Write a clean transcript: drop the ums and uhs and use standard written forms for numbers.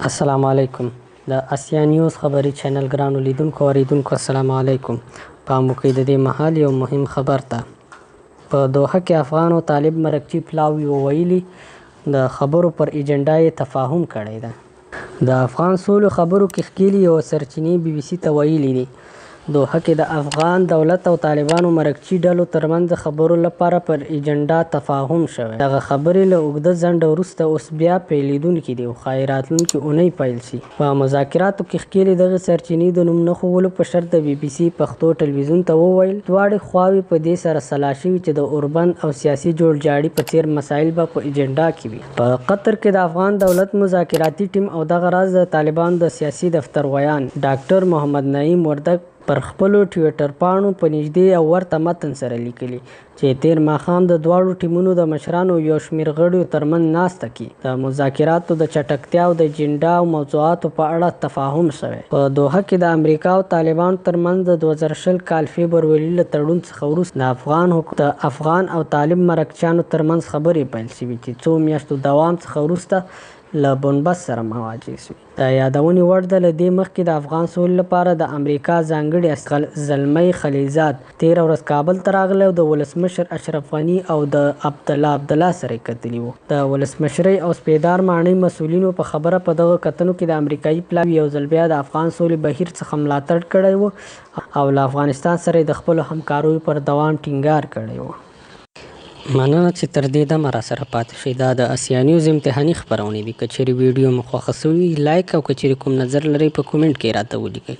السلام علیکم. د اسیا نیوز خبري چینل ګرانو لیدونکو او اوریدونکو السلام علیکم. پام وکړئ د دې مهال یو مهم خبر ته. په دوحه کې افغان او طالب مرکچي پلاوي وویلي د خبرو پر ایجنډا یې تفاهم کړی ده. د افغان سولو خبرو کې ښکېلي یوه سرچینې BBC ته ویلي دي دوحه کې د افغان دولت او طالبانو مرکچي ډلو ترمنځ د خبرو لپاره پر ایجنډا تفاهم شوی. دغه خبرې له اوږده ځنډ وروسته اوس بیا پیلېدونکي دي او ښایي راتلونکې اونۍ پیل شي. په مذاکراتو کې ښکېلي دغه سرچینې د نوم نه ښوولو په شرط د BBC پښتو ټلویزیون ته وویل دواړې خواوې په دې سره سلا شوي چې د اوربند او سیاسي جوړجاړي په څېر مسایل به په ایجنډا کې وي. په قطر کې د افغان دولت مذاکراتي ټیم او دغه راز د طالبانو د سیاسي دفتر ویان ډاکټر محمد نعیم وردګ پر خپلو ټویټر پاڼو په نږدې او ورته متن سره لیکلي چې تیر ماښام د دواړو ټیمونو د مشرانو یو شمېر غړیو ترمنځ ناسته کې د مذاکراتو د چټکتیا او د ایجنډا او موضوعاتو په اړه تفاهم شوی. په دوحه کې د امریکا او طالبانو ترمنځ د 2020 کال فبروري له تړون څخه وروسته د افغان او طالب مرکچیانو ترمنځ خبرې پیل شوي چې څو میاشتو دوام څخه وروسته له بنبست سره مواجه شوي. د یادونې وړ ده له دې مخکې د افغان سولې لپاره د امریکا ځانګړي استازی زلمي خلیلزاد تېره ورځ کابل ته راغلی او د ولسمشر اشرف غني او د عبدالله سره یې کتلي وو. د ولسمشرۍ او سپېدار ماڼۍ مسؤلینو په خبره په دغه کتنو کې د امریکایي پلاوي یو ځل بیا د افغان سولې بهیر څخه ملاتړ کړی و او له افغانستان سره یې د خپلو همکاریو پر دوام ټینګار کړی و. مننه چې تر دې دمه راسره پاتې شئ. دا د اسیا نیوز امتحاني خپرونې دي. که چیرې ویډیو مو خوښه سوي لایک او که چیرې کوم نظر لرئ په کومنټ کې راته ولیکئ.